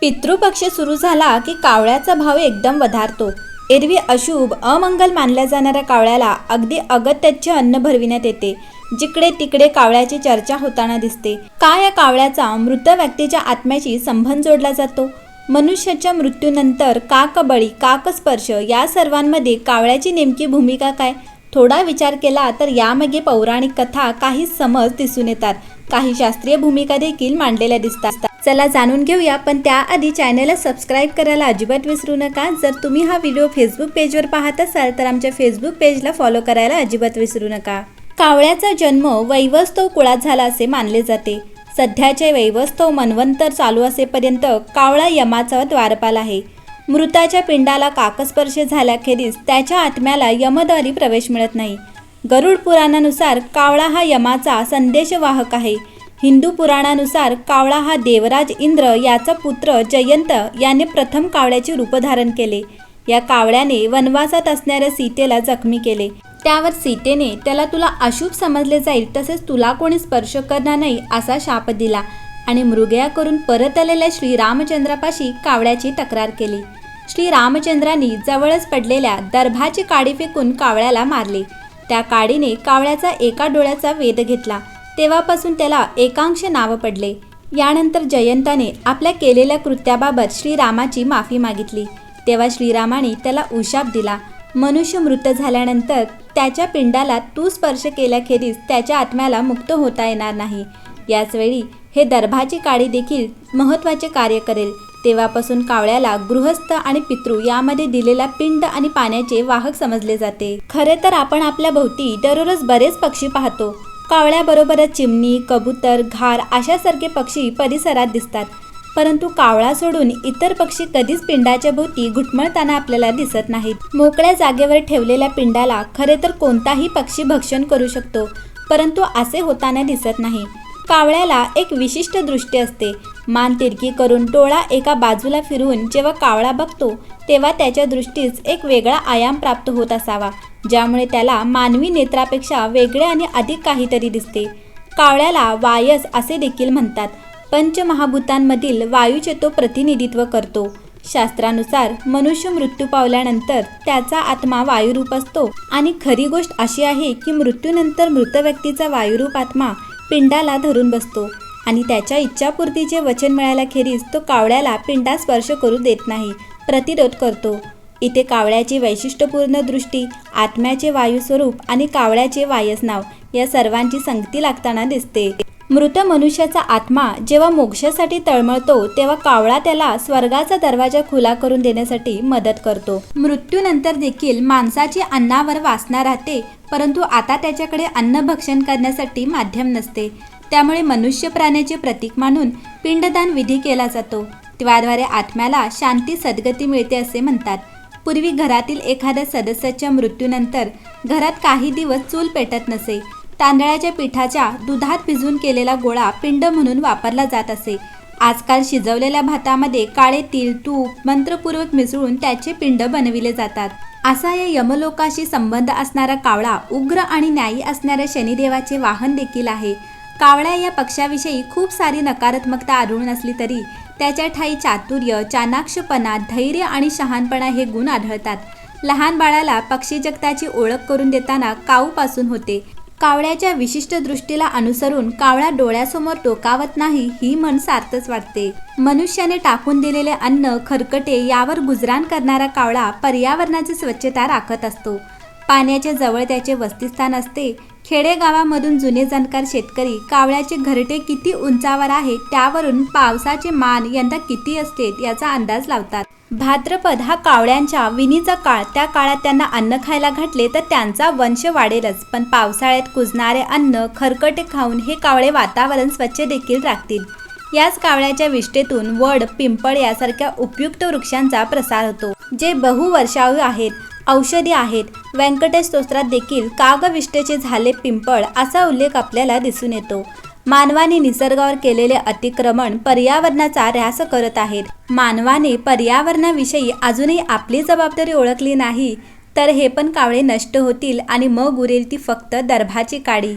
पितृपक्ष सुरू झाला की कावळ्याचा भाव एकदम वधारतो। एरवी अशुभ अमंगल मानल्या जाणाऱ्या कावळ्याला अगदी अगत्याचे अन्न भरविण्यात येते। जिकडे तिकडे कावळ्याची चर्चा होताना दिसते। का या कावळ्याचा मृत व्यक्तीच्या आत्म्याशी संबंध जोडला जातो? मनुष्याच्या मृत्यूनंतर काकबळी काकस्पर्श या सर्वांमध्ये कावळ्याची नेमकी भूमिका काय? थोडा विचार केला तर यामागे पौराणिक कथा काही समज दिसून येतात। काही शास्त्रीय भूमिका देखील मांडलेल्या दिसतात। चला जाणून घेऊया, पण त्याआधी चॅनलला सबस्क्राईब करायला अजिबात विसरू नका। जर तुम्ही हा व्हिडिओ फेसबुक पेजवर पाहत असाल तर आमच्या फेसबुक पेजला फॉलो करायला अजिबात विसरू नका। कावळ्याचा जन्म वैवस्वत कुळात झाला असे मानले जाते। सध्याचे वैवस्वत मनवंतर चालू असेपर्यंत कावळा यमाचा द्वारपाल आहे। मृताच्या पिंडाला काकस्पर्श झाल्याखेरीज त्याच्या आत्म्याला यमद्वारी प्रवेश मिळत नाही। गरुड पुराणानुसार कावळा हा यमाचा संदेशवाहक आहे। हिंदू पुराणानुसार कावळा हा देवराज इंद्र याचा पुत्र जयंत याने प्रथम कावळ्याचे रूप धारण केले। या कावळ्याने वनवासात असणाऱ्या सीतेला जखमी केले। त्यावर सीतेने त्याला तुला अशुभ समजले जाईल, तसेच तुला कोणी स्पर्श करणार नाही असा शाप दिला आणि मृगया करून परत आलेल्या श्रीरामचंद्रापाशी कावळ्याची तक्रार केली। श्रीरामचंद्रांनी जवळच पडलेल्या दर्भाची काडी फेकून कावळ्याला मारले। त्या काडीने कावळ्याचा एका डोळ्याचा वेध घेतला। तेव्हापासून त्याला एकांश नाव पडले। यानंतर जयंताने आपल्या केलेल्या कृत्याबाबत श्रीरामाची माफी मागितली। तेव्हा श्रीरामाने त्याला उशाप दिला। मनुष्य मृत झाल्यानंतर त्याच्या पिंडाला तू स्पर्श केल्याखेरीज त्याच्या आत्म्याला मुक्त होता येणार नाही। याचवेळी हे दर्भाची काडी देखील महत्त्वाचे कार्य करेल। तेव्हापासून कावळ्याला गृहस्थ आणि पितृ यामध्ये दिलेला पिंड आणि पाण्याचे वाहक समजले जाते। खरे तर आपण आपल्या भोवती दररोज बरेच पक्षी पाहतो। कावळ्याबरोबरच चिमणी, कबूतर, घार अशासारखे पक्षी परिसरात दिसतात। परंतु कावळा सोडून इतर पक्षी कधीच पिंडाच्या भोवती घुटमळताना आपल्याला दिसत नाहीत। मोकळ्या जागेवर ठेवलेल्या पिंडाला खरे तर कोणताही पक्षी भक्षण करू शकतो, परंतु असे होताना दिसत नाही। कावळ्याला एक विशिष्ट दृष्टी असते। मान तिरकी करून डोळा एका बाजूला फिरवून जेव्हा कावळा बघतो तेव्हा त्याच्या दृष्टीस एक वेगळा आयाम प्राप्त होत असावा, ज्यामुळे त्याला मानवी नेत्रापेक्षा वेगळे आणि अधिक काहीतरी दिसते। कावळ्याला वायस असे देखील म्हणतात। पंचमहाभूतांमधील वायूचे तो प्रतिनिधित्व करतो। शास्त्रानुसार मनुष्य मृत्यू पावल्यानंतर त्याचा आत्मा वायुरूप असतो आणि खरी गोष्ट अशी आहे की मृत्यूनंतर मृत व्यक्तीचा वायुरूप आत्मा पिंडाला धरून बसतो आणि त्याच्या इच्छापूर्तीचे वचन मिळाल्याखेरीज तो कावळ्याला पिंडात स्पर्श करू देत नाही, प्रतिरोध करतो। इथे कावळ्याची वैशिष्ट्यपूर्ण दृष्टी, आत्म्याचे वायुस्वरूप आणि कावळ्याचे वायस नाव या सर्वांची संगती लागताना दिसते। मृत मनुष्याचा आत्मा जेव्हा मोक्षासाठी तळमळतो तेव्हा कावळा त्याला स्वर्गाचा दरवाजा खुला करून देण्यासाठी मदत करतो। मृत्यूनंतर देखील माणसाची अन्नावर वासना राहते, परंतु आता त्याच्याकडे अन्न भक्षण करण्यासाठी माध्यम नसते। त्यामुळे मनुष्य प्राण्याचे प्रतीक मानून पिंडदान विधी केला जातो। त्याद्वारे आत्म्याला शांती सद्गती मिळते असे म्हणतात। पूर्वी घरातील एखाद्या सदस्याच्या मृत्यूनंतर घरात काही दिवस चूल पेटत नसे। तांदळाच्या पिठाच्या दुधात भिजवून केलेला गोळा पिंड म्हणून वापरला जात असे। आजकाल शिजवलेल्या भातामध्ये काळे तीळ, तूप मंत्रपूर्वक मिसळून त्याचे पिंड बनविले जातात। असा या यमलोकाशी संबंध असणारा कावळा उग्र आणि न्यायी असणाऱ्या शनिदेवाचे वाहन देखील आहे। कावळ्या या पक्षाविषयी खूप सारी नकारात्मकता आढळून असली तरी त्याच्या ठायी चातुर्य, चाणाक्षपणा, धैर्य आणि शहाणपणा हे गुण आढळतात। लहान बाळाला पक्षी जगताची ओळख करून देताना काऊपासून होते। कावळ्याच्या विशिष्ट दृष्टीला अनुसरून कावळा डोळ्यासमोर डोकावत नाही ही म्हण सार्थच वाटते। मनुष्याने टाकून दिलेले अन्न, खरकटे यावर गुजराण करणारा कावळा पर्यावरणाची स्वच्छता राखत असतो। पाण्याच्या जवळ त्याचे वसतिस्थान असते। खेडेगावामधून जुने जाणकार शेतकरी कावळ्याचे घरटे किती उंचावर आहे त्यावरून पावसाचे मान यंदा किती असते याचा अंदाज लावतात। भाद्रपद हा कावळ्यांच्या विणीचा काळ। त्या काळात त्यांना अन्न खायला घातले तर त्यांचा वंश वाढेलच, पण पावसाळ्यात कुजणारे अन्न, खरकटे खाऊन हे कावळे वातावरण स्वच्छ देखील राखतील। याच कावळ्याच्या विष्ठेतून वड, पिंपळ यासारख्या उपयुक्त वृक्षांचा प्रसार होतो, जे बहुवर्षायू आहेत, औषधी आहेत। व्यंकटेश स्तोत्रात देखील कागविष्ठेचे झाले पिंपळ असा उल्लेख आपल्याला दिसून येतो। मानवाने निसर्गावर केलेले अतिक्रमण पर्यावरणाचा ऱ्हास करत आहेत। मानवाने पर्यावरणाविषयी अजूनही आपली जबाबदारी ओळखली नाही तर हे पण कावळे नष्ट होतील आणि मग उरेल ती फक्त दर्भाची काडी।